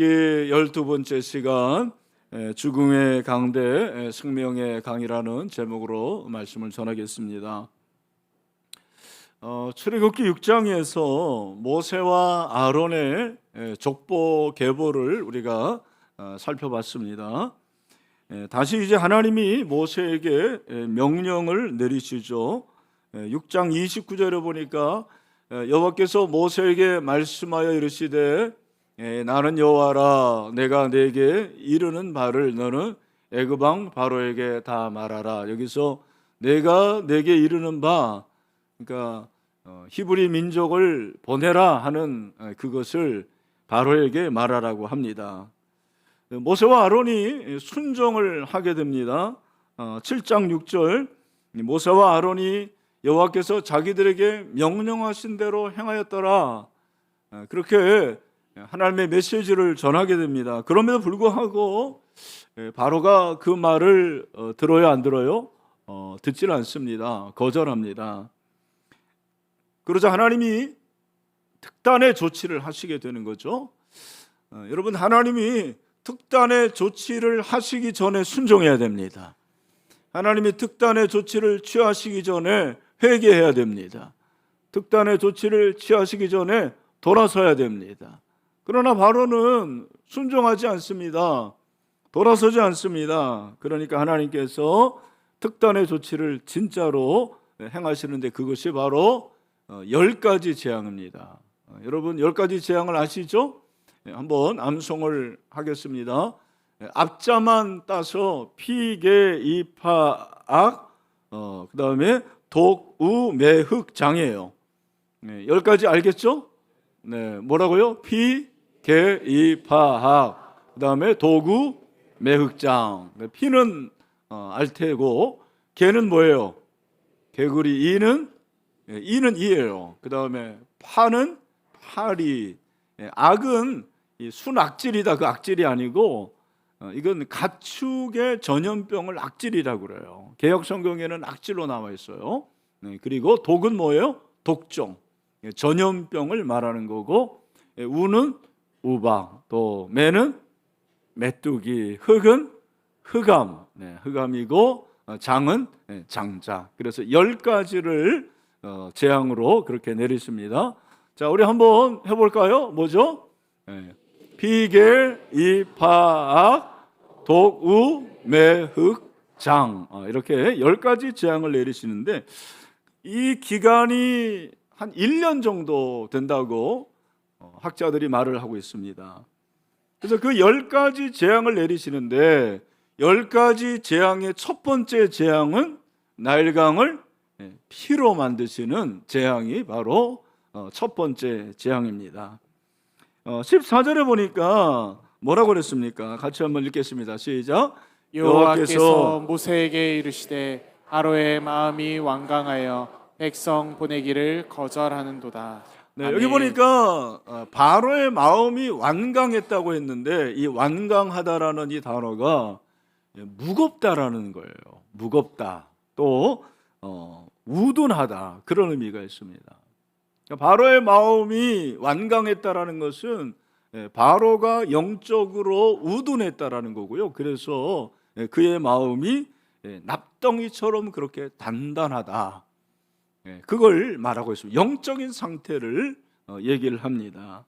12번째 시간 죽음의 강대 생명의 강이라는 제목으로 말씀을 전하겠습니다. 출애굽기 6장에서 모세와 아론의 족보 계보를 우리가 살펴봤습니다. 다시 이제 하나님이 모세에게 명령을 내리시죠. 6장 29절에 보니까 여호와께서 모세에게 말씀하여 이르시되 나는 여호와라. 내가 내게 이르는 바를 너는 애굽 왕 바로에게 다 말하라. 여기서 내가 내게 이르는 바, 그러니까 히브리 민족을 보내라 하는 그것을 바로에게 말하라고 합니다. 모세와 아론이 순종을 하게 됩니다. 7장 6절 모세와 아론이 여호와께서 자기들에게 명령하신 대로 행하였더라. 그렇게 하나님의 메시지를 전하게 됩니다. 그럼에도 불구하고 바로가 그 말을 들어요, 안 들어요? 듣질 않습니다. 거절합니다. 그러자 하나님이 특단의 조치를 하시게 되는 거죠. 여러분, 하나님이 특단의 조치를 하시기 전에 순종해야 됩니다. 하나님이 특단의 조치를 취하시기 전에 회개해야 됩니다. 특단의 조치를 취하시기 전에 돌아서야 됩니다. 그러나 바로는 순종하지 않습니다. 돌아서지 않습니다. 그러니까 하나님께서 특단의 조치를 진짜로 행하시는데 그것이 바로 10가지 재앙입니다. 여러분 10가지 재앙을 아시죠? 한번 암송을 하겠습니다. 앞자만 따서 피계이파악, 그 다음에 독우매흑장이에요. 10가지 알겠죠? 네, 뭐라고요? 피계이파악, 그 다음에 도구매흑장. 피는 알테고, 개는 뭐예요? 개구리. 이는 이예요. 그 다음에 파는 파리. 악은 순악질이다. 그 악질이 아니고 이건 가축의 전염병을 악질이라고 그래요. 개역 성경에는 악질로 나와 있어요. 그리고 독은 뭐예요? 독종, 전염병을 말하는 거고, 우는 우박, 또 매는 메뚜기, 흑은 흑암, 흑암이고, 장은 장자. 그래서 10가지를 재앙으로 그렇게 내리십니다. 자, 우리 한번 해볼까요? 뭐죠? 피계, 이파악, 독우, 매흑, 장. 이렇게 10가지 재앙을 내리시는데 이 기간이 한 1년 정도 된다고 학자들이 말을 하고 있습니다. 그래서 그 10가지 재앙을 내리시는데 10가지 재앙의 첫 번째 재앙은 나일강을 피로 만드시는 재앙이 바로 첫 번째 재앙입니다. 14절에 보니까 뭐라고 그랬습니까? 같이 한번 읽겠습니다. 시작. 여호와께서 모세에게 이르시되 아로의 마음이 완강하여 백성 보내기를 거절하는도다. 네, 여기 보니까 바로의 마음이 완강했다고 했는데 이 완강하다라는 이 단어가 무겁다라는 거예요. 무겁다. 또 우둔하다. 그런 의미가 있습니다. 바로의 마음이 완강했다라는 것은 바로가 영적으로 우둔했다라는 거고요. 그래서 그의 마음이 납덩이처럼 그렇게 단단하다. 그걸 말하고 있습니다. 영적인 상태를 얘기를 합니다.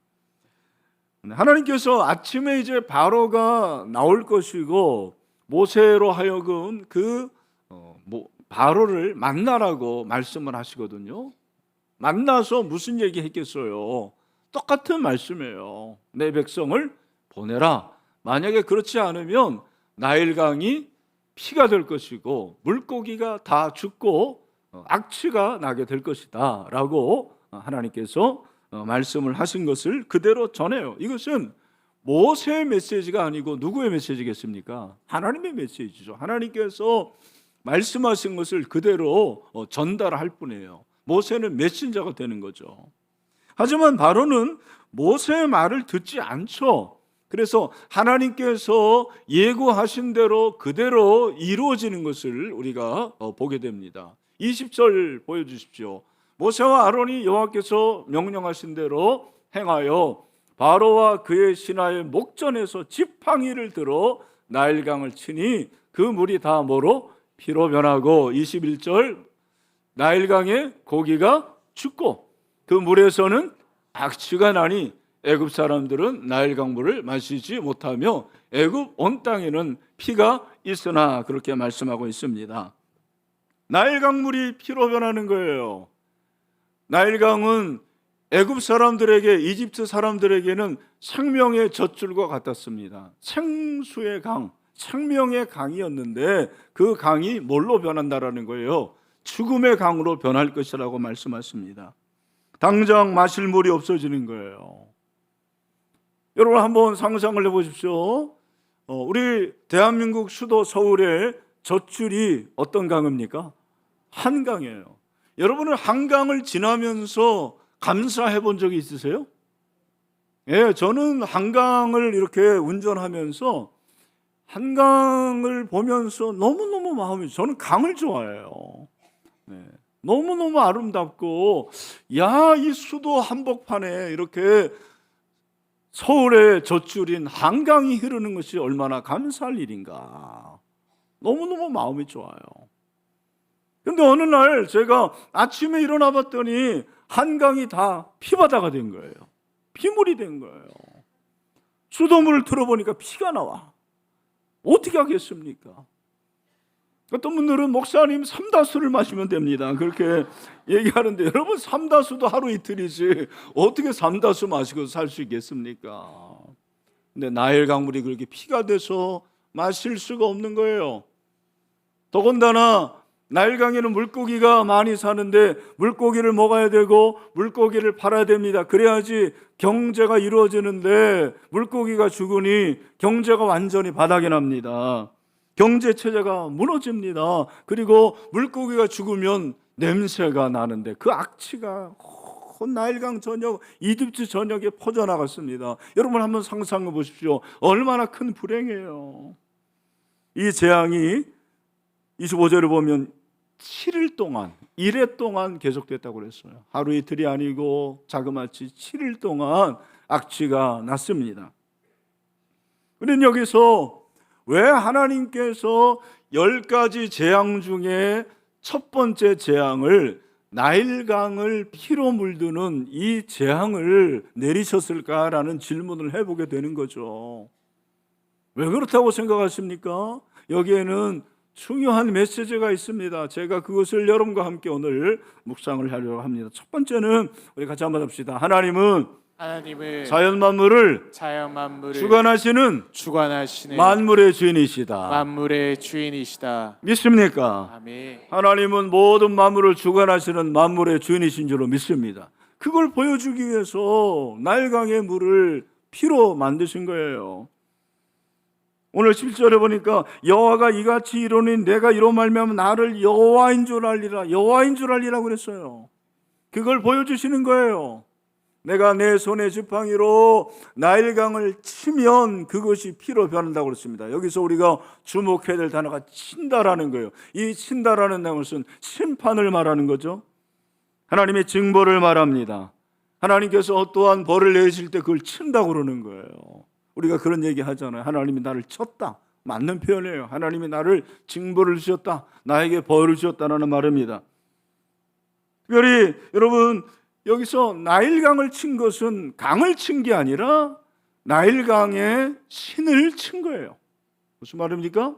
하나님께서 아침에 이제 바로가 나올 것이고 모세로 하여금 바로를 만나라고 말씀을 하시거든요. 만나서 무슨 얘기 했겠어요? 똑같은 말씀이에요. 내 백성을 보내라. 만약에 그렇지 않으면 나일강이 피가 될 것이고 물고기가 다 죽고 악취가 나게 될 것이다 라고 하나님께서 말씀을 하신 것을 그대로 전해요. 이것은 모세의 메시지가 아니고 누구의 메시지겠습니까? 하나님의 메시지죠. 하나님께서 말씀하신 것을 그대로 전달할 뿐이에요. 모세는 메신저가 되는 거죠. 하지만 바로는 모세의 말을 듣지 않죠. 그래서 하나님께서 예고하신 대로 그대로 이루어지는 것을 우리가 보게 됩니다. 20절 보여주십시오. 모세와 아론이 여호와께서 명령하신 대로 행하여 바로와 그의 신하의 목전에서 지팡이를 들어 나일강을 치니 그 물이 다 뭐로? 피로 변하고 21절 나일강의 고기가 죽고 그 물에서는 악취가 나니 애굽 사람들은 나일강 물을 마시지 못하며 애굽 온 땅에는 피가 있으나 그렇게 말씀하고 있습니다. 나일강 물이 피로 변하는 거예요. 나일강은 애굽 사람들에게, 이집트 사람들에게는 생명의 젖줄과 같았습니다. 생수의 강, 생명의 강이었는데 그 강이 뭘로 변한다라는 거예요? 죽음의 강으로 변할 것이라고 말씀하십니다. 당장 마실 물이 없어지는 거예요. 여러분 한번 상상을 해보십시오. 우리 대한민국 수도 서울의 젖줄이 어떤 강입니까? 한강이에요. 여러분은 한강을 지나면서 감사해 본 적이 있으세요? 예, 저는 한강을 이렇게 운전하면서 한강을 보면서 너무너무 마음이, 저는 강을 좋아해요. 네, 너무너무 아름답고, 야, 이 수도 한복판에 이렇게 서울의 젖줄인 한강이 흐르는 것이 얼마나 감사할 일인가. 너무너무 마음이 좋아요. 근데 어느 날 제가 아침에 일어나 봤더니 한강이 다 피바다가 된 거예요. 피물이 된 거예요. 수돗물을 틀어보니까 피가 나와. 어떻게 하겠습니까? 어떤 분들은 목사님 삼다수를 마시면 됩니다, 그렇게 얘기하는데, 여러분 삼다수도 하루 이틀이지 어떻게 삼다수 마시고 살 수 있겠습니까? 근데 나일 강물이 그렇게 피가 돼서 마실 수가 없는 거예요. 더군다나 나일강에는 물고기가 많이 사는데 물고기를 먹어야 되고 물고기를 팔아야 됩니다. 그래야지 경제가 이루어지는데 물고기가 죽으니 경제가 완전히 바닥이 납니다. 경제 체제가 무너집니다. 그리고 물고기가 죽으면 냄새가 나는데 그 악취가 온 나일강 전역, 이집트 전역에 퍼져나갔습니다. 여러분 한번 상상해 보십시오. 얼마나 큰 불행이에요. 이 재앙이 25절을 보면 7일 동안, 1회 동안 계속됐다고 그랬어요. 하루 이틀이 아니고 자그마치 7일 동안 악취가 났습니다. 그런데 여기서 왜 하나님께서 10가지 재앙 중에 첫 번째 재앙을, 나일강을 피로 물드는 이 재앙을 내리셨을까라는 질문을 해보게 되는 거죠. 왜 그렇다고 생각하십니까? 여기에는 중요한 메시지가 있습니다. 제가 그것을 여러분과 함께 오늘 묵상을 하려고 합니다. 첫 번째는 우리 같이 한번 합시다. 하나님은 자연 만물을 주관하시는 만물의 주인이시다. 믿습니까? 아멘. 하나님은 모든 만물을 주관하시는 만물의 주인이신 줄로 믿습니다. 그걸 보여주기 위해서 나일강의 물을 피로 만드신 거예요. 오늘 17절에 보니까 여호와가 이같이 이르노니 내가 이로 말미암아 나를 여호와인 줄 알리라, 여호와인 줄 알리라고 그랬어요. 그걸 보여주시는 거예요. 내가 내 손의 지팡이로 나일강을 치면 그것이 피로 변한다고 그랬습니다. 여기서 우리가 주목해야 될 단어가 친다라는 거예요. 이 친다라는 것은 심판을 말하는 거죠. 하나님의 징벌을 말합니다. 하나님께서 어떠한 벌을 내실 때 그걸 친다고 그러는 거예요. 우리가 그런 얘기 하잖아요. 하나님이 나를 쳤다. 맞는 표현이에요. 하나님이 나를 징벌을 주셨다. 나에게 벌을 주셨다는 말입니다. 특별히 여러분 여기서 나일강을 친 것은 강을 친 게 아니라 나일강의 신을 친 거예요. 무슨 말입니까?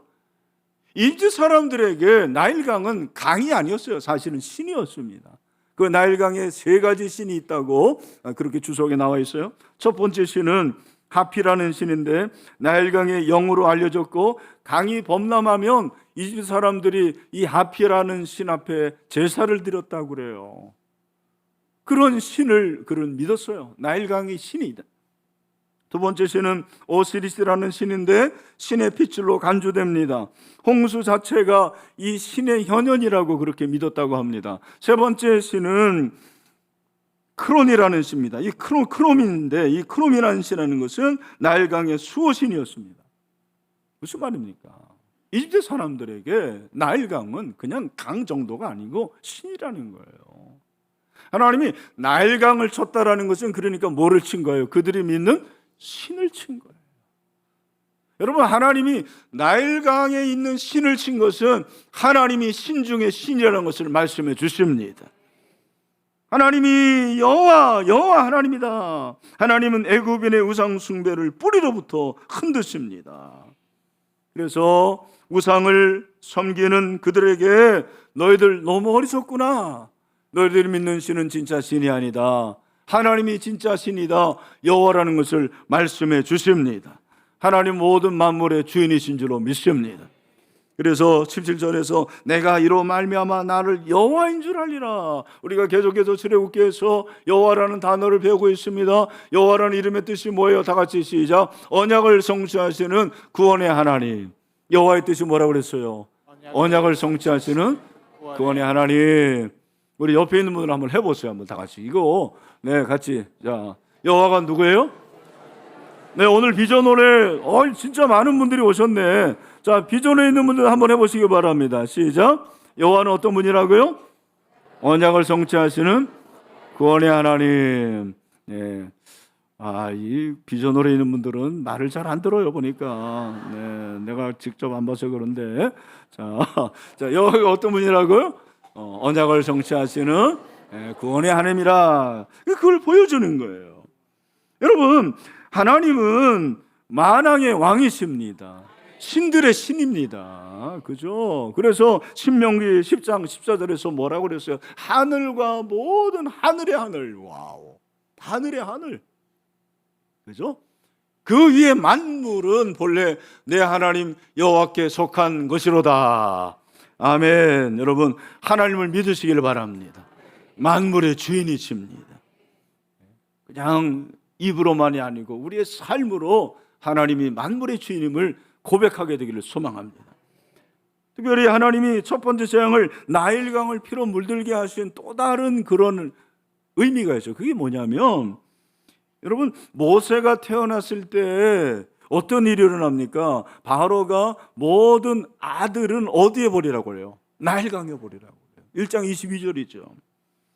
이집트 사람들에게 나일강은 강이 아니었어요. 사실은 신이었습니다. 그 나일강에 3가지 신이 있다고 그렇게 주석에 나와 있어요. 첫 번째 신은 하피라는 신인데 나일강의 영으로 알려졌고, 강이 범람하면 이집트 사람들이 이 하피라는 신 앞에 제사를 드렸다고 그래요. 그런 신을 그런 믿었어요. 나일강이 신이다. 두 번째 신은 오시리스라는 신인데 신의 핏줄로 간주됩니다. 홍수 자체가 이 신의 현현이라고 그렇게 믿었다고 합니다. 세 번째 신은 크롬이라는 신입니다. 이 크롬인데 이 크롬이라는 신이라는 것은 나일강의 수호신이었습니다. 무슨 말입니까? 이집트 사람들에게 나일강은 그냥 강 정도가 아니고 신이라는 거예요. 하나님이 나일강을 쳤다라는 것은 그러니까 뭐를 친 거예요? 그들이 믿는 신을 친 거예요. 여러분, 하나님이 나일강에 있는 신을 친 것은 하나님이 신 중에 신이라는 것을 말씀해 주십니다. 하나님이 여호와 하나님이다. 하나님은 애굽인의 우상 숭배를 뿌리로부터 흔드십니다. 그래서 우상을 섬기는 그들에게 너희들 너무 어리석구나. 너희들이 믿는 신은 진짜 신이 아니다. 하나님이 진짜 신이다. 여호와라는 것을 말씀해 주십니다. 하나님 모든 만물의 주인이신 줄로 믿습니다. 그래서 17절에서 내가 이로 말미암아 나를 여호와인 줄 알리라. 우리가 계속해서 출애굽기에서 여호와라는 단어를 배우고 있습니다. 여호와라는 이름의 뜻이 뭐예요? 다 같이 시작. 언약을 성취하시는 구원의 하나님. 여호와의 뜻이 뭐라고 그랬어요? 언약을 성취하시는 구원의 하나님. 우리 옆에 있는 분들 한번 해보세요. 한번 다 같이 이거 같이. 자, 여호와가 누구예요? 네, 오늘 비전홀에 진짜 많은 분들이 오셨네. 자, 비전에 있는 분들 한번 해보시기 바랍니다. 시작. 여호와는 어떤 분이라고요? 언약을 성취하시는 구원의 하나님. 네. 이 비전홀에 있는 분들은 말을 잘 안 들어요, 보니까. 네, 내가 직접 안 봐서 그런데. 자, 여호와가 어떤 분이라고요? 언약을 성취하시는 구원의 하나님이라. 그걸 보여주는 거예요. 여러분, 하나님은 만왕의 왕이십니다. 신들의 신입니다. 그죠? 그래서 신명기 10장 14절에서 뭐라고 그랬어요? 하늘과 모든 하늘의 하늘. 와우. 하늘의 하늘. 그죠? 그 위에 만물은 본래 내 하나님 여호와께 속한 것이로다. 아멘. 여러분, 하나님을 믿으시길 바랍니다. 만물의 주인이십니다. 그냥 입으로만이 아니고 우리의 삶으로 하나님이 만물의 주인임을 고백하게 되기를 소망합니다. 특별히 하나님이 첫 번째 재앙을 나일강을 피로 물들게 하신 또 다른 그런 의미가 있어요. 그게 뭐냐면, 여러분, 모세가 태어났을 때 어떤 일이 일어납니까? 바로가 모든 아들은 어디에 버리라고 해요? 나일강에 버리라고 해요. 1장 22절이죠.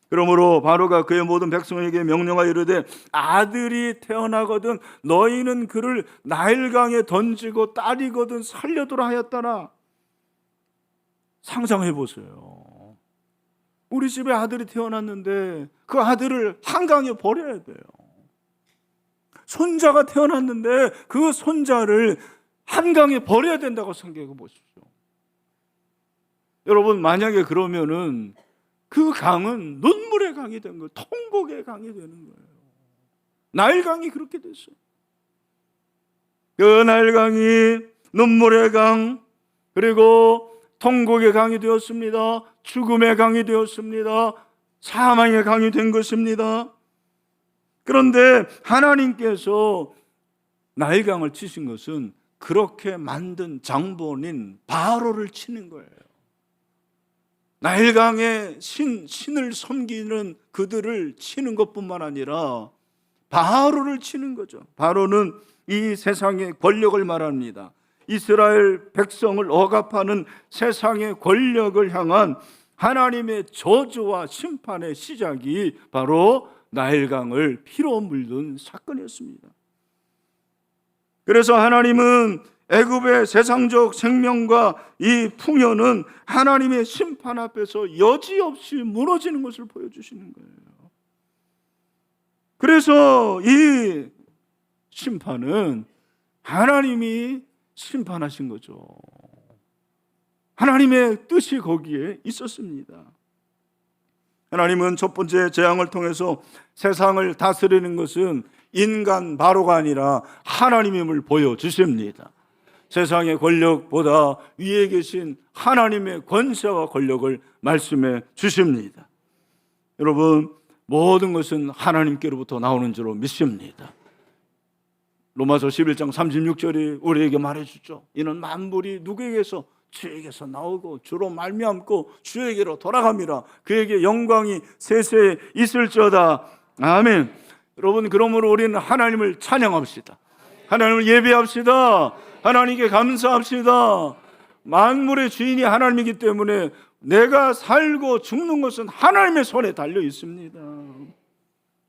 그러므로 바로가 그의 모든 백성에게 명령하여 이르되 아들이 태어나거든 너희는 그를 나일강에 던지고 딸이거든 살려두라 하였다나. 상상해 보세요. 우리 집에 아들이 태어났는데 그 아들을 한강에 버려야 돼요. 손자가 태어났는데 그 손자를 한강에 버려야 된다고 생각해 보십시오. 여러분, 만약에 그러면은 그 강은 눈물의 강이 된 거예요. 통곡의 강이 되는 거예요. 나일강이 그렇게 됐어요. 그 나일강이 눈물의 강, 그리고 통곡의 강이 되었습니다. 죽음의 강이 되었습니다. 사망의 강이 된 것입니다. 그런데 하나님께서 나일강을 치신 것은 그렇게 만든 장본인 바로를 치는 거예요. 나일강의 신을 섬기는 그들을 치는 것뿐만 아니라 바로를 치는 거죠. 바로는 이 세상의 권력을 말합니다. 이스라엘 백성을 억압하는 세상의 권력을 향한 하나님의 저주와 심판의 시작이 바로 나일강을 피로 물든 사건이었습니다. 그래서 하나님은 애굽의 세상적 생명과 이 풍요는 하나님의 심판 앞에서 여지없이 무너지는 것을 보여주시는 거예요. 그래서 이 심판은 하나님이 심판하신 거죠. 하나님의 뜻이 거기에 있었습니다. 하나님은 첫 번째 재앙을 통해서 세상을 다스리는 것은 인간 바로가 아니라 하나님임을 보여주십니다. 세상의 권력보다 위에 계신 하나님의 권세와 권력을 말씀해 주십니다. 여러분, 모든 것은 하나님께로부터 나오는 줄로 믿습니다. 로마서 11장 36절이 우리에게 말해주죠. 이는 만물이 누구에게서? 주에게서 나오고 주로 말미암고 주에게로 돌아갑니다. 그에게 영광이 세세에 있을지어다. 아멘. 여러분, 그러므로 우리는 하나님을 찬양합시다. 하나님을 예배합시다. 하나님께 감사합시다. 만물의 주인이 하나님이기 때문에 내가 살고 죽는 것은 하나님의 손에 달려 있습니다.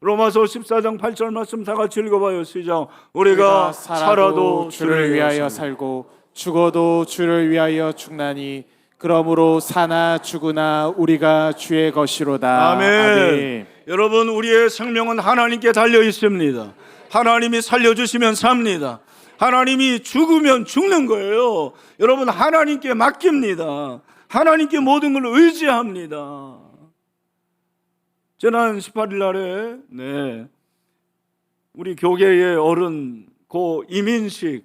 로마서 14장 8절 말씀 다 같이 읽어봐요. 시작. 우리가 살아도 주를 위하여 살고 죽어도 주를 위하여 죽나니 그러므로 사나 죽으나 우리가 주의 것이로다. 아멘. 여러분, 우리의 생명은 하나님께 달려 있습니다. 하나님이 살려주시면 삽니다. 하나님이 죽으면 죽는 거예요. 여러분, 하나님께 맡깁니다. 하나님께 모든 걸 의지합니다. 지난 18일 날에 우리 교계의 어른 고 이민식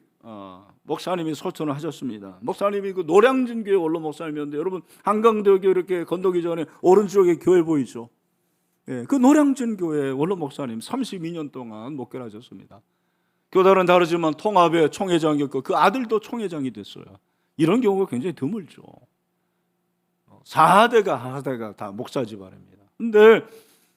목사님이 소천을 하셨습니다. 목사님이 그 노량진 교회 원로 목사님이었는데, 여러분 한강대교 이렇게 건너기 전에 오른쪽에 교회 보이죠? 그 노량진 교회 원로 목사님 32년 동안 목회를 하셨습니다. 교단은 다르지만 통합의 총회장이었고 그 아들도 총회장이 됐어요. 이런 경우가 굉장히 드물죠. 4대가 다 목사 집안입니다. 근데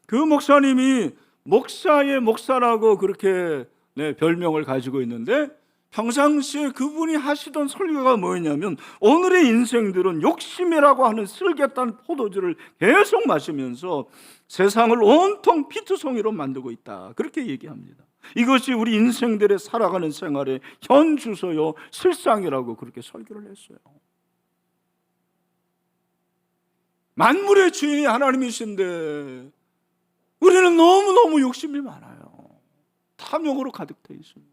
그 목사님이 목사의 목사라고 그렇게 별명을 가지고 있는데, 평상시에 그분이 하시던 설교가 뭐였냐면, 오늘의 인생들은 욕심이라고 하는 쓸개탄 포도주를 계속 마시면서 세상을 온통 피투성이로 만들고 있다, 그렇게 얘기합니다. 이것이 우리 인생들의 살아가는 생활의 현 주소요 실상이라고 그렇게 설교를 했어요. 만물의 주인이 하나님이신데 우리는 너무너무 욕심이 많아요. 탐욕으로 가득 돼 있습니다.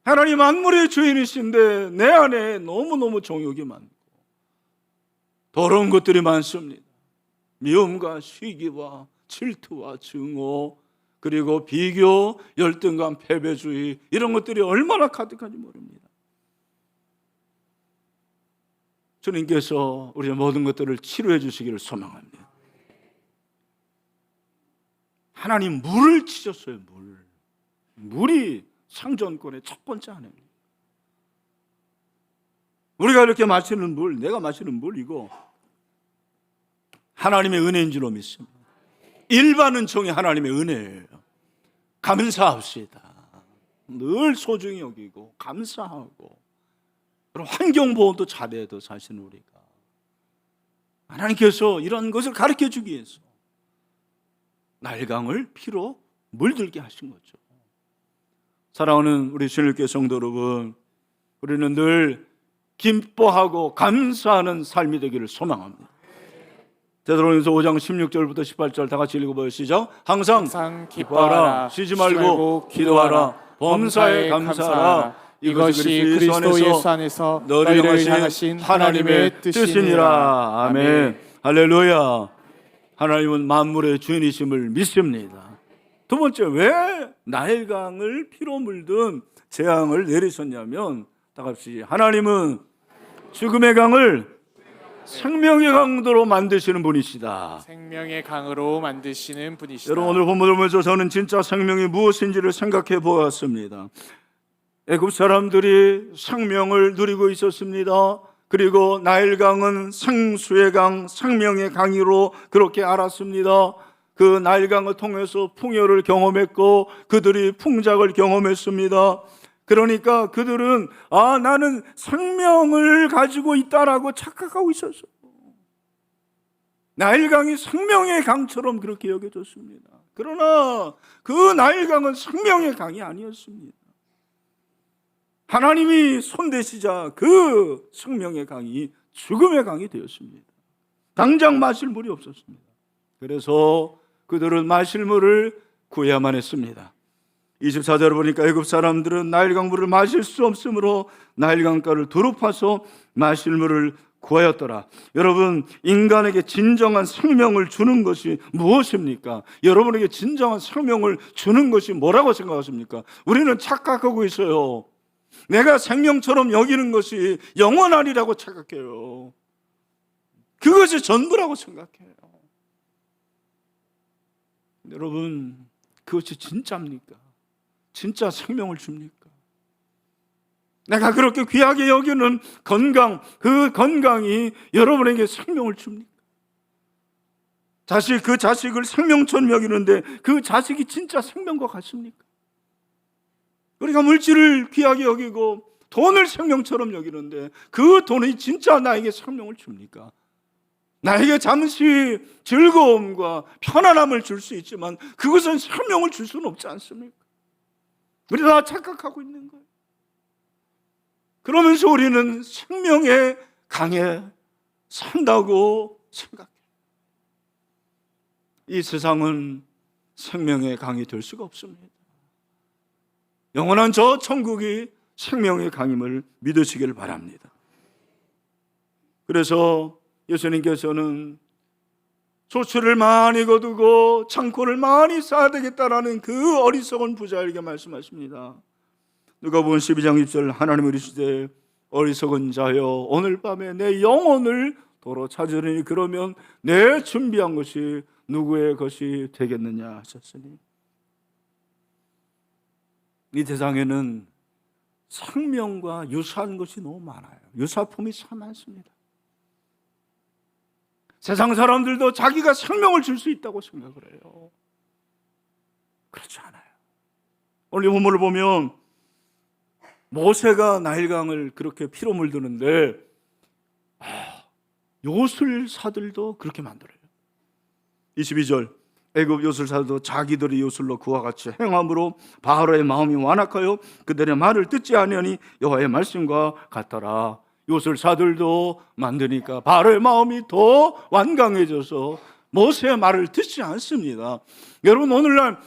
하나님 만물의 주인이신데 내 안에 너무너무 정욕이 많고 더러운 것들이 많습니다. 미움과 시기와 질투와 증오, 그리고 비교, 열등감, 패배주의, 이런 것들이 얼마나 가득한지 모릅니다. 주님께서 우리의 모든 것들을 치료해 주시기를 소망합니다. 하나님 물을 치셨어요. 물이 상전권의 첫 번째 하나님. 우리가 이렇게 마시는 물, 내가 마시는 물, 이거 하나님의 은혜인 줄로 믿습니다. 일반은 종이 하나님의 은혜예요. 감사합시다. 늘 소중히 여기고 감사하고, 그리고 환경보호도 잘해야 돼. 사실은 우리가 하나님께서 이런 것을 가르쳐 주기 위해서 날강을 피로 물들게 하신 거죠. 사랑하는 우리 주일교회 성도 여러분, 우리는 늘 기뻐하고 감사하는 삶이 되기를 소망합니다. 데살로니가서 5장 16절부터 18절 다 같이 읽어봐요. 시작. 항상 기뻐하라, 쉬지 말고 기도하라, 범사에 감사하라. 이것이 그리스도 예수 안에서 너희를 향하신 하나님의 뜻이니라. 아멘. 할렐루야. 하나님은 만물의 주인이심을 믿습니다. 두 번째, 왜 나일강을 피로 물든 재앙을 내리셨냐면, 다 같이 하나님은 죽음의 강을 생명의 강도로 만드시는 분이시다. 생명의 강으로 만드시는 분이시다. 여러분, 오늘 본문을 보면서 저는 진짜 생명이 무엇인지를 생각해 보았습니다. 애굽 사람들이 생명을 누리고 있었습니다. 그리고 나일강은 생수의 강, 생명의 강으로 그렇게 알았습니다. 그 나일강을 통해서 풍요를 경험했고 그들이 풍작을 경험했습니다. 그러니까 그들은 나는 생명을 가지고 있다라고 착각하고 있었어요. 나일강이 생명의 강처럼 그렇게 여겨졌습니다. 그러나 그 나일강은 생명의 강이 아니었습니다. 하나님이 손대시자 그 생명의 강이 죽음의 강이 되었습니다. 당장 마실 물이 없었습니다. 그래서 그들은 마실 물을 구해야만 했습니다. 24절을 보니까 애굽 사람들은 나일강 물을 마실 수 없으므로 나일강가를 두루 파서 마실 물을 구하였더라. 여러분, 인간에게 진정한 생명을 주는 것이 무엇입니까? 여러분에게 진정한 생명을 주는 것이 뭐라고 생각하십니까? 우리는 착각하고 있어요. 내가 생명처럼 여기는 것이 영원하리라고 착각해요. 그것이 전부라고 생각해요. 여러분, 그것이 진짜입니까? 진짜 생명을 줍니까? 내가 그렇게 귀하게 여기는 건강, 그 건강이 여러분에게 생명을 줍니까? 그 자식을 생명처럼 여기는데 그 자식이 진짜 생명과 같습니까? 우리가 물질을 귀하게 여기고 돈을 생명처럼 여기는데 그 돈이 진짜 나에게 생명을 줍니까? 나에게 잠시 즐거움과 편안함을 줄 수 있지만 그것은 생명을 줄 수는 없지 않습니까? 우리 다 착각하고 있는 거예요. 그러면서 우리는 생명의 강에 산다고 생각해요. 이 세상은 생명의 강이 될 수가 없습니다. 영원한 저 천국이 생명의 강임을 믿으시길 바랍니다. 그래서 예수님께서는 소출을 많이 거두고 창고를 많이 쌓아야 되겠다라는 그 어리석은 부자에게 말씀하십니다. 누가복음 12장 6절 하나님은 이르시되 어리석은 자여 오늘 밤에 내 영혼을 도로 찾으리니 그러면 내 준비한 것이 누구의 것이 되겠느냐 하셨으니 이 세상에는 생명과 유사한 것이 너무 많아요. 유사품이 참 많습니다. 세상 사람들도 자기가 생명을 줄 수 있다고 생각을 해요. 그렇지 않아요. 오늘 이 본문을 보면 모세가 나일강을 그렇게 피로 물드는데 요술사들도 그렇게 만들어요. 22절 애굽 요술사도 자기들의 요술로 그와 같이 행함으로 바로의 마음이 완악하여 그들의 말을 듣지 아니하니 여호와의 말씀과 같더라. 요술사들도 만드니까 바로의 마음이 더 완강해져서 모세의 말을 듣지 않습니다. 여러분 오늘날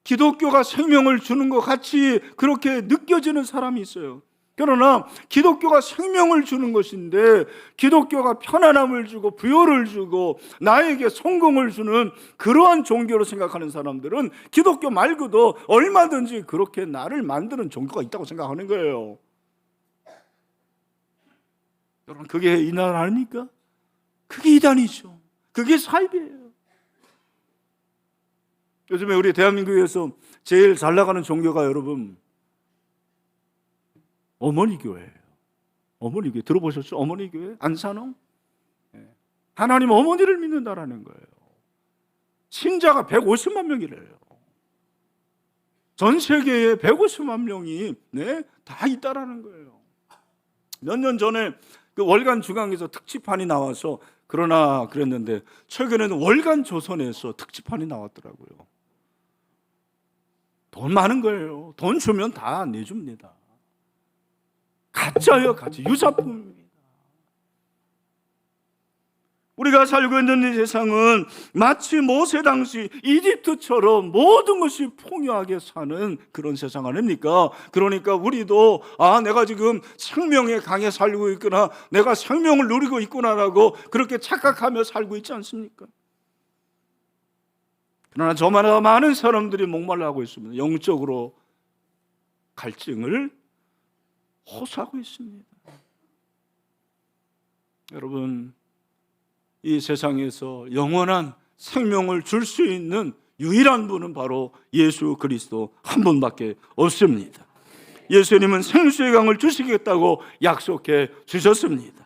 기독교가 생명을 주는 것 같이 그렇게 느껴지는 사람이 있어요. 그러나 기독교가 생명을 주는 것인데 기독교가 편안함을 주고 부요를 주고 나에게 성공을 주는 그러한 종교로 생각하는 사람들은 기독교 말고도 얼마든지 그렇게 나를 만드는 종교가 있다고 생각하는 거예요. 여러분 그게 이단 아닙니까? 그게 이단이죠. 그게 사입이에요. 요즘에 우리 대한민국에서 제일 잘 나가는 종교가 여러분 어머니 교회예요. 어머니 교회 들어보셨죠? 어머니 교회 안산홍 하나님 어머니를 믿는다라는 거예요. 신자가 150만 명이래요. 전 세계에 150만 명이 다 있다라는 거예요. 몇 년 전에 그 월간 중앙에서 특집판이 나와서 그러나 그랬는데 최근에는 월간 조선에서 특집판이 나왔더라고요. 돈 많은 거예요. 돈 주면 다 내줍니다. 가짜예요, 가짜. 유사품입니다. 우리가 살고 있는 이 세상은 마치 모세 당시 이집트처럼 모든 것이 풍요하게 사는 그런 세상 아닙니까? 그러니까 우리도 내가 지금 생명의 강에 살고 있구나, 내가 생명을 누리고 있구나라고 그렇게 착각하며 살고 있지 않습니까? 그러나 저마다 많은 사람들이 목말라 하고 있습니다. 영적으로 갈증을 호소하고 있습니다. 여러분 이 세상에서 영원한 생명을 줄 수 있는 유일한 분은 바로 예수 그리스도 한 분밖에 없습니다. 예수님은 생수의 강을 주시겠다고 약속해 주셨습니다.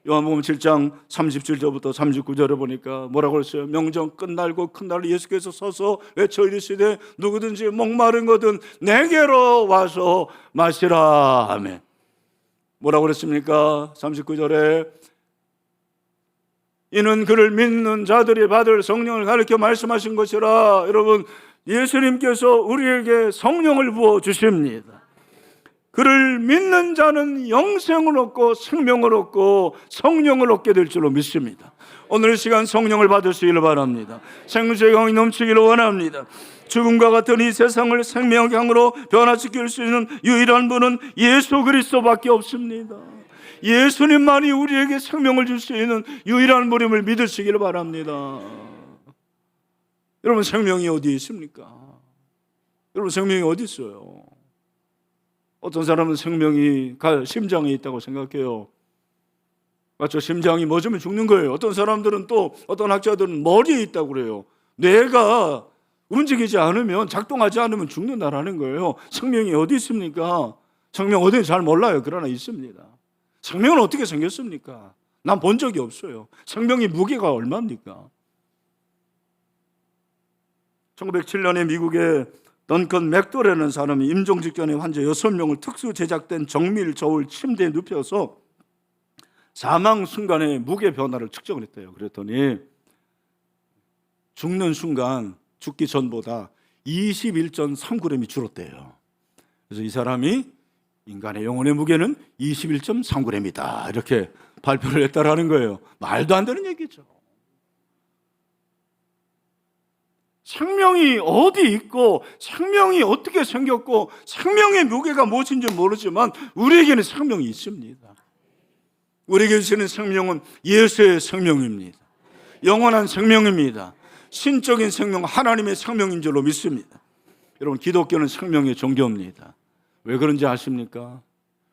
요한복음 7장 37절부터 39절에 보니까 뭐라고 했어요? 명절 끝날고 큰 날로 예수께서 서서 외쳐 이르시되 누구든지 목마른 것은 내게로 와서 마시라. 아멘. 뭐라고 그랬습니까? 39절에 이는 그를 믿는 자들이 받을 성령을 가르쳐 말씀하신 것이라. 여러분 예수님께서 우리에게 성령을 부어 주십니다. 그를 믿는 자는 영생을 얻고 생명을 얻고 성령을 얻게 될 줄로 믿습니다. 오늘 이 시간 성령을 받으시기를 바랍니다. 생수의 강이 넘치기를 원합니다. 죽음과 같은 이 세상을 생명의 강으로 변화시킬 수 있는 유일한 분은 예수 그리스도밖에 없습니다. 예수님만이 우리에게 생명을 줄 수 있는 유일한 분임을 믿으시기를 바랍니다. 여러분 생명이 어디에 있습니까? 여러분 생명이 어디 있어요? 어떤 사람은 생명이 심장에 있다고 생각해요. 맞죠? 심장이 멎으면 죽는 거예요. 어떤 사람들은 또 어떤 학자들은 머리에 있다고 그래요. 뇌가 움직이지 않으면 작동하지 않으면 죽는다라는 거예요. 생명이 어디 있습니까? 생명 어디인지 잘 몰라요. 그러나 있습니다. 생명은 어떻게 생겼습니까? 난 본 적이 없어요. 생명의 무게가 얼마입니까? 1907년에 미국의 던컨 맥도라는 사람이 임종 직전에 환자 6명을 특수 제작된 정밀 저울 침대에 눕혀서 사망 순간의 무게 변화를 측정을 했대요. 그랬더니 죽는 순간 죽기 전보다 21.3g이 줄었대요. 그래서 이 사람이 인간의 영혼의 무게는 21.3g이다 이렇게 발표를 했다라는 거예요. 말도 안 되는 얘기죠. 생명이 어디 있고 생명이 어떻게 생겼고 생명의 무게가 무엇인지 모르지만 우리에게는 생명이 있습니다. 우리에게 주시는 생명은 예수의 생명입니다. 영원한 생명입니다. 신적인 생명, 하나님의 생명인 줄로 믿습니다. 여러분, 기독교는 생명의 종교입니다. 왜 그런지 아십니까?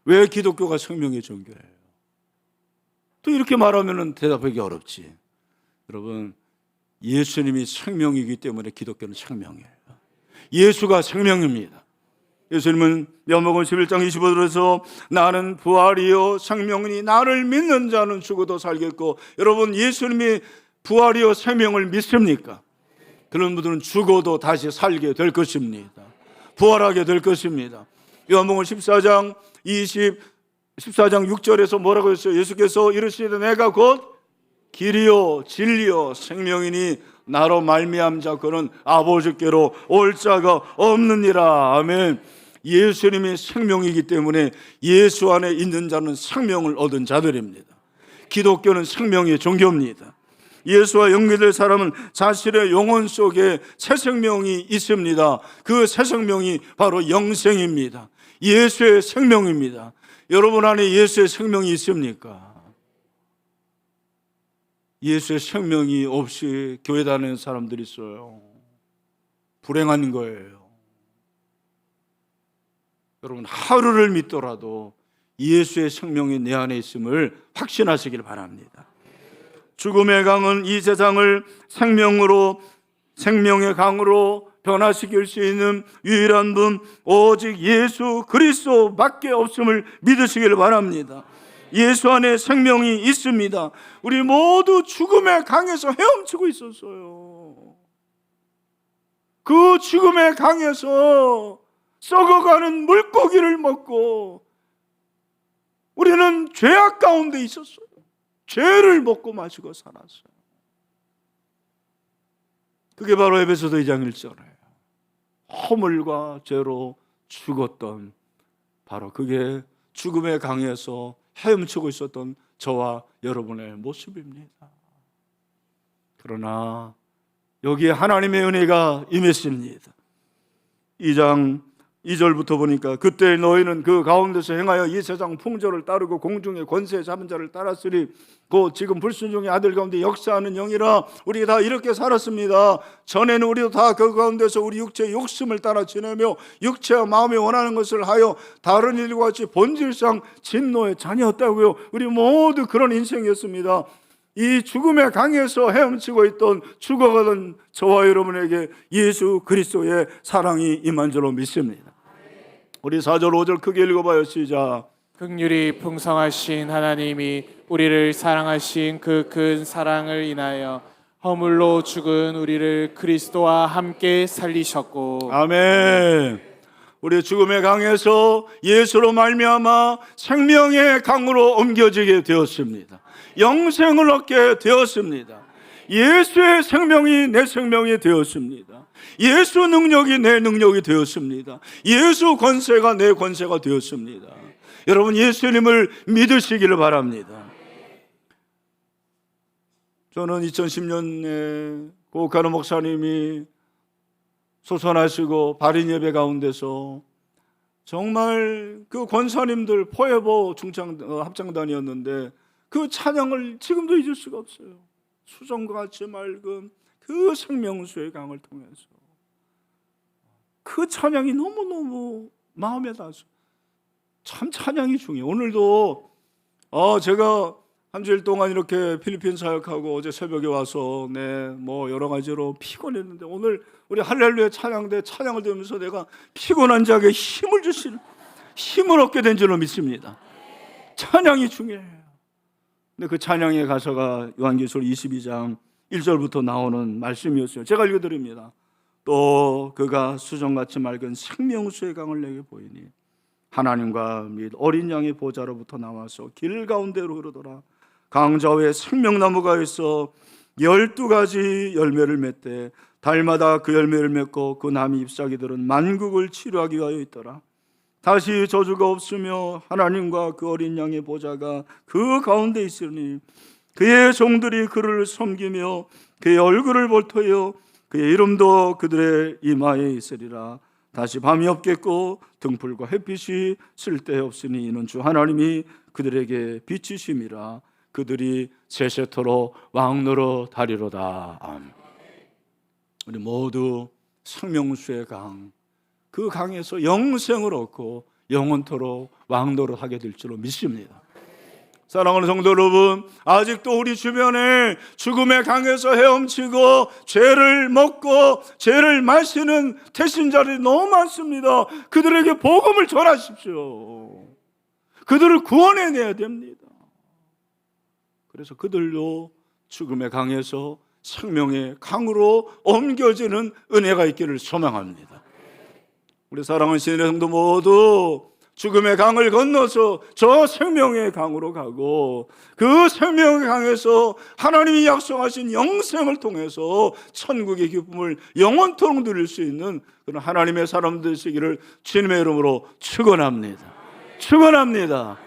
왜 기독교가 생명의 종교예요? 또 이렇게 말하면 대답하기 어렵지. 여러분, 예수님이 생명이기 때문에 기독교는 생명이에요. 예수가 생명입니다. 예수님은 요한복음 11장 25절에서 나는 부활이요 생명이니 나를 믿는 자는 죽어도 살겠고, 여러분 예수님이 부활이요 생명을 믿습니까? 그런 분들은 죽어도 다시 살게 될 것입니다. 부활하게 될 것입니다. 요한복음 14장 6절에서 뭐라고 했어요? 예수께서 이르시되 내가 곧 길이요 진리요 생명이니 나로 말미암은 자 그는 아버지께로 올 자가 없느니라. 아멘. 예수님이 생명이기 때문에 예수 안에 있는 자는 생명을 얻은 자들입니다. 기독교는 생명의 종교입니다. 예수와 연결될 사람은 자신의 영혼 속에 새 생명이 있습니다. 그 새 생명이 바로 영생입니다. 예수의 생명입니다. 여러분 안에 예수의 생명이 있습니까? 예수의 생명이 없이 교회 다니는 사람들이 있어요. 불행한 거예요. 여러분, 하루를 믿더라도 예수의 생명이 내 안에 있음을 확신하시길 바랍니다. 죽음의 강은 이 세상을 생명의 강으로 변화시킬 수 있는 유일한 분 오직 예수 그리스도밖에 없음을 믿으시길 바랍니다. 예수 안에 생명이 있습니다. 우리 모두 죽음의 강에서 헤엄치고 있었어요. 그 죽음의 강에서 썩어가는 물고기를 먹고 우리는 죄악 가운데 있었어요. 죄를 먹고 마시고 살았어요. 그게 바로 에베소서 2장 1절이에요. 허물과 죄로 죽었던, 바로 그게 죽음의 강에서 헤엄치고 있었던 저와 여러분의 모습입니다. 그러나 여기에 하나님의 은혜가 임했습니다. 2장 2절부터 보니까 그때 너희는 그 가운데서 행하여 이 세상 풍조를 따르고 공중의 권세 잡은 자를 따랐으니 곧 지금 불순종의 아들 가운데 역사하는 영이라. 우리 다 이렇게 살았습니다. 전에는 우리도 다 그 가운데서 우리 육체의 욕심을 따라 지내며 육체와 마음이 원하는 것을 하여 다른 일과 같이 본질상 진노의 자녀였다고요. 우리 모두 그런 인생이었습니다. 이 죽음의 강에서 헤엄치고 있던 죽어가던 저와 여러분에게 예수 그리스도의 사랑이 임한 줄로 믿습니다. 우리 4절 5절 크게 읽어봐요. 시작. 긍휼이 풍성하신 하나님이 우리를 사랑하신 그 큰 사랑을 인하여 허물로 죽은 우리를 그리스도와 함께 살리셨고. 아멘. 우리 죽음의 강에서 예수로 말미암아 생명의 강으로 옮겨지게 되었습니다. 영생을 얻게 되었습니다. 예수의 생명이 내 생명이 되었습니다. 예수 능력이 내 능력이 되었습니다. 예수 권세가 내 권세가 되었습니다. 여러분, 예수님을 믿으시기를 바랍니다. 저는 2010년에 고카노 목사님이 소선하시고 발인 예배 가운데서 정말 그 권사님들 포에버 합창단이었는데 그 찬양을 지금도 잊을 수가 없어요. 수정과 같이 맑은 그 생명수의 강을 통해서 그 찬양이 너무너무 마음에 닿아서 참 찬양이 중요해요. 오늘도 제가 한 주일 동안 이렇게 필리핀 사역하고 어제 새벽에 와서 뭐 여러 가지로 피곤했는데 오늘 우리 할렐루야 찬양대 찬양을 들으면서 내가 피곤한 자에게 힘을 얻게 된 줄로 믿습니다. 찬양이 중요해요. 근데 그 찬양의 가사가 요한계시록 22장 1절부터 나오는 말씀이었어요. 제가 읽어드립니다. 또 그가 수정같이 맑은 생명수의 강을 내게 보이니 하나님과 및 어린 양의 보좌로부터 나와서 길 가운데로 흐르더라. 강 좌우에 생명나무가 있어 12가지 열매를 맺되 달마다 그 열매를 맺고 그 나무 잎사귀들은 만국을 치료하기 위하여 있더라. 다시 저주가 없으며 하나님과 그 어린 양의 보좌가 그 가운데 있으니 그의 종들이 그를 섬기며 그의 얼굴을 볼터여 그의 이름도 그들의 이마에 있으리라. 다시 밤이 없겠고 등불과 햇빛이 쓸데없으니 이는 주 하나님이 그들에게 빛이심이라. 그들이 세세토록 왕노로 다리로다. 아멘. 우리 모두 생명수의 강, 그 강에서 영생을 얻고 영원토록 왕노릇 하게 될 줄로 믿습니다. 사랑하는 성도 여러분, 아직도 우리 주변에 죽음의 강에서 헤엄치고 죄를 먹고 죄를 마시는 태신자들이 너무 많습니다. 그들에게 복음을 전하십시오. 그들을 구원해내야 됩니다. 그래서 그들도 죽음의 강에서 생명의 강으로 옮겨지는 은혜가 있기를 소망합니다. 우리 사랑하는 신의 성도 모두 죽음의 강을 건너서 저 생명의 강으로 가고 그 생명의 강에서 하나님이 약속하신 영생을 통해서 천국의 기쁨을 영원토록 누릴 수 있는 그런 하나님의 사람들 되시기를 주님의 이름으로 축원합니다. 축원합니다.